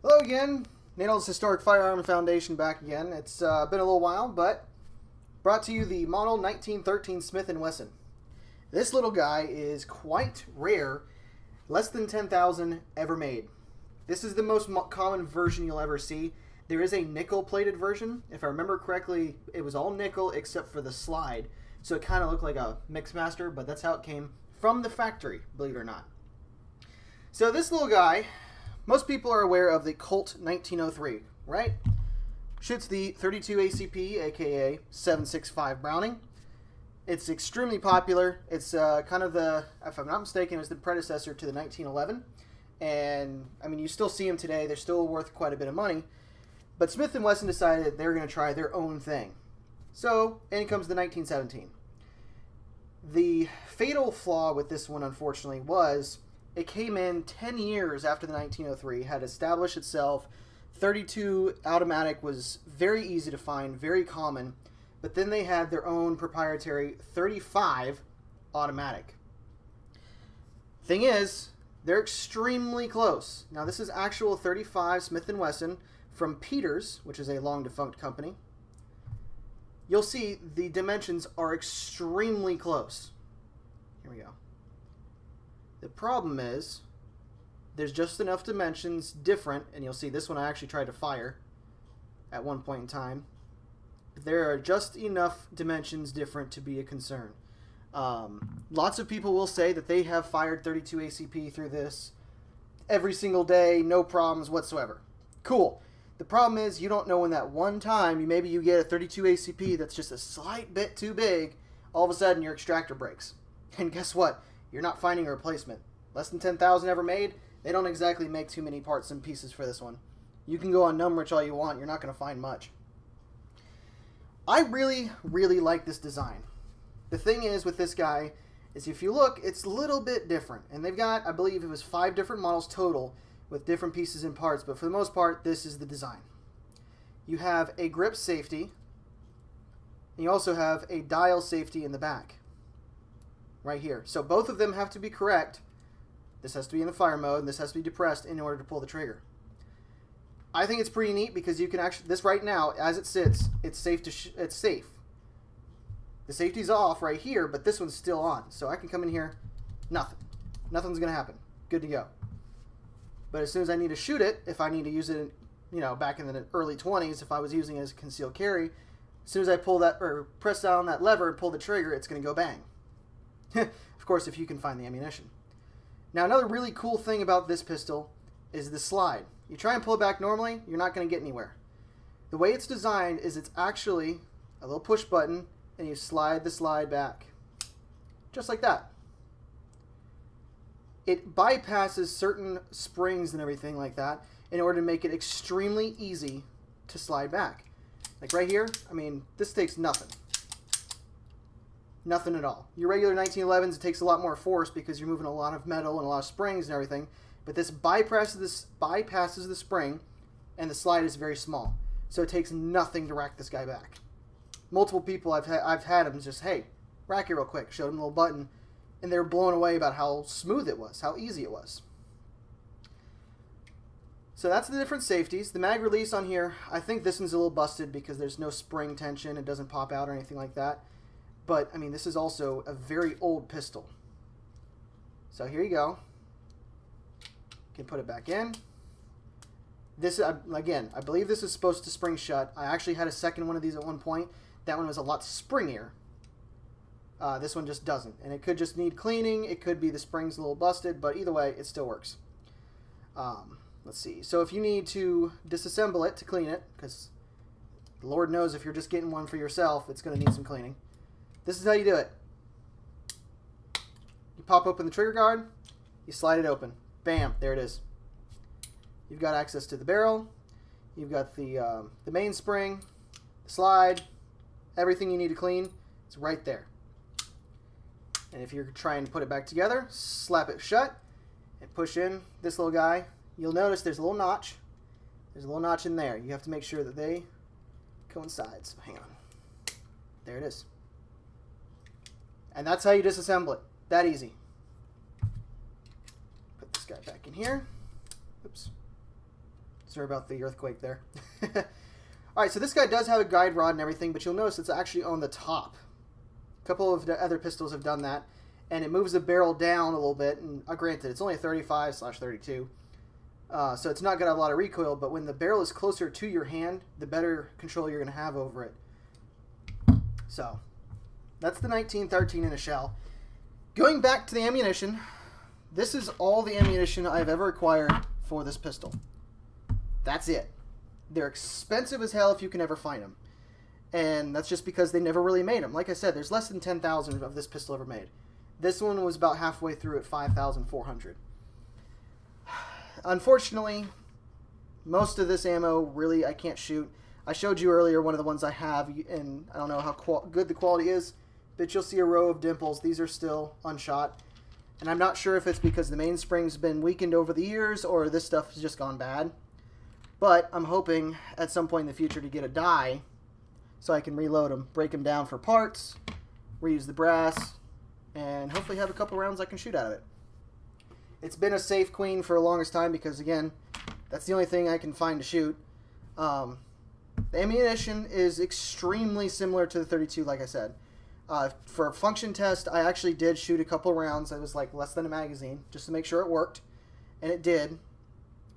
Hello again, Nadel's Historic Firearm Foundation back again. It's been a little while, but brought to you the Model 1913 Smith and Wesson. This little guy is quite rare, less than 10,000 ever made. This is the most common version you'll ever see. There is a nickel-plated version. If I remember correctly, it was all nickel except for the slide, so it kind of looked like a Mixmaster, but that's how it came from the factory, believe it or not. So this little guy, most people are aware of the Colt 1903, right? Shoots the 32 ACP, aka 7.65 Browning. It's extremely popular. It's kind of the, if I'm not mistaken, it was the predecessor to the 1911. And, I mean, you still see them today. They're still worth quite a bit of money. But Smith & Wesson decided that they're going to try their own thing. So, in comes the 1917. The fatal flaw with this one, unfortunately, was it came in 10 years after the 1903, had established itself. 32 automatic was very easy to find, very common, but then they had their own proprietary 35 automatic. Thing is, they're extremely close. Now this is actual 35 Smith & Wesson from Peters, which is a long-defunct company. You'll see the dimensions are extremely close. Here we go. The problem is, there's just enough dimensions different, and you'll see this one I actually tried to fire at one point in time. There are just enough dimensions different to be a concern. Lots of people will say that they have fired 32 ACP through this every single day, no problems whatsoever. Cool. The problem is you don't know when that one time, maybe you get a 32 ACP that's just a slight bit too big, all of a sudden your extractor breaks. And guess what? You're not finding a replacement. Less than 10,000 ever made. They don't exactly make too many parts and pieces for this one. You can go on Numrich all you want. You're not going to find much. I really, really like this design. The thing is with this guy is if you look, it's a little bit different. And they've got, I believe it was 5 different models total with different pieces and parts. But for the most part, this is the design. You have a grip safety. And you also have a dial safety in the back. Right here. So both of them have to be correct. This has to be in the fire mode, and this has to be depressed in order to pull the trigger. I think it's pretty neat because you can actually, this right now, as it sits, it's safe to, it's safe. The safety's off right here, but this one's still on. So I can come in here, nothing. Nothing's going to happen. Good to go. But as soon as I need to shoot it, if I need to use it, you know, back in the early 20s, if I was using it as a concealed carry, as soon as I pull that, or press down that lever and pull the trigger, it's going to go bang. Of course, if you can find the ammunition. Now, another really cool thing about this pistol is the slide. You try and pull it back normally, you're not going to get anywhere. The way it's designed is it's actually a little push button, and you slide the slide back. Just like that. It bypasses certain springs and everything like that in order to make it extremely easy to slide back. Like right here, I mean, this takes nothing. Nothing at all. Your regular 1911s, it takes a lot more force because you're moving a lot of metal and a lot of springs and everything. But this bypasses the spring, and the slide is very small. So it takes nothing to rack this guy back. Multiple people I've had them just, hey, rack it real quick. Showed them a little button, and they were blown away about how smooth it was, how easy it was. So that's the different safeties. The mag release on here, I think this one's a little busted because there's no spring tension. It doesn't pop out or anything like that. But, I mean, this is also a very old pistol. So here you go. You can put it back in. This, again, I believe this is supposed to spring shut. I actually had a second one of these at one point. That one was a lot springier. This one just doesn't. And it could just need cleaning. It could be the spring's a little busted. But either way, it still works. Let's see. So if you need to disassemble it to clean it, because the Lord knows if you're just getting one for yourself, it's going to need some cleaning. This is how you do it. You pop open the trigger guard, you slide it open. Bam, there it is. You've got access to the barrel, you've got the mainspring, the slide, everything you need to clean, it's right there. And if you're trying to put it back together, slap it shut and push in this little guy. You'll notice there's a little notch. There's a little notch in there. You have to make sure that they coincide. So hang on. There it is. And that's how you disassemble it. That easy. Put this guy back in here. Oops. Sorry about the earthquake there. Alright, so this guy does have a guide rod and everything, but you'll notice it's actually on the top. A couple of the other pistols have done that, and it moves the barrel down a little bit, and granted, it's only a 35/32, so it's not going to have a lot of recoil, but when the barrel is closer to your hand, the better control you're going to have over it. So, that's the 1913 in a shell. Going back to the ammunition, this is all the ammunition I've ever acquired for this pistol. That's it. They're expensive as hell if you can ever find them. And that's just because they never really made them. Like I said, there's less than 10,000 of this pistol ever made. This one was about halfway through at 5,400. Unfortunately, most of this ammo, really, I can't shoot. I showed you earlier one of the ones I have, and I don't know how good the quality is, but you'll see a row of dimples. These are still unshot. And I'm not sure if it's because the mainspring's been weakened over the years or this stuff has just gone bad. But I'm hoping at some point in the future to get a die so I can reload them, break them down for parts, reuse the brass, and hopefully have a couple rounds I can shoot out of it. It's been a safe queen for the longest time because, again, that's the only thing I can find to shoot. The ammunition is extremely similar to the 32, like I said. For a function test, I actually did shoot a couple rounds that was like less than a magazine, just to make sure it worked, and it did.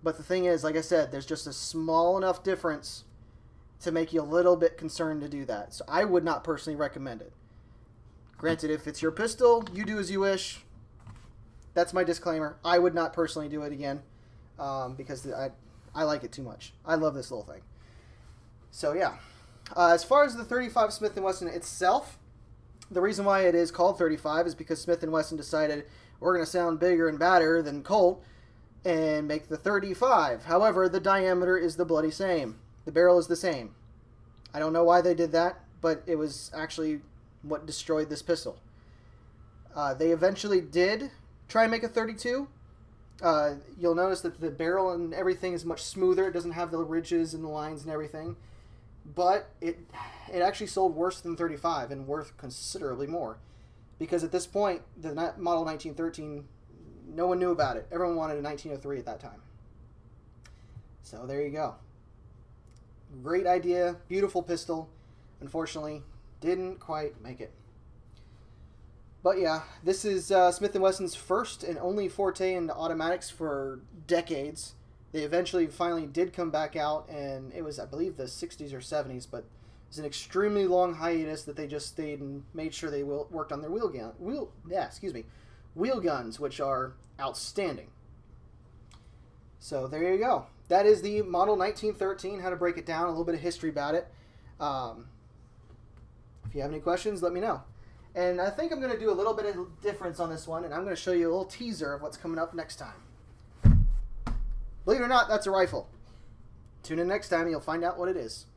But the thing is, like I said, there's just a small enough difference to make you a little bit concerned to do that. So I would not personally recommend it. Granted, if it's your pistol, you do as you wish. That's my disclaimer. I would not personally do it again because I like it too much. I love this little thing. So yeah. As far as the 35 Smith and Wesson itself, the reason why it is called 35 is because Smith and Wesson decided we're going to sound bigger and badder than Colt and make the 35. However, the diameter is the bloody same. The barrel is the same. I don't know why they did that, but it was actually what destroyed this pistol. They eventually did try and make a 32. You'll notice that the barrel and everything is much smoother. It doesn't have the ridges and the lines and everything. But it actually sold worse than 35 and worth considerably more. Because at this point, the model 1913, no one knew about it. Everyone wanted a 1903 at that time. So there you go. Great idea. Beautiful pistol. Unfortunately, didn't quite make it. But yeah, this is Smith & Wesson's first and only forte into automatics for decades. They eventually finally did come back out, and it was, I believe, the 60s or 70s, but it was an extremely long hiatus that they just stayed and made sure they worked on their wheel guns, which are outstanding. So there you go. That is the model 1913, how to break it down, a little bit of history about it. If you have any questions, let me know. And I think I'm going to do a little bit of difference on this one, and I'm going to show you a little teaser of what's coming up next time. Believe it or not, that's a rifle. Tune in next time, and you'll find out what it is.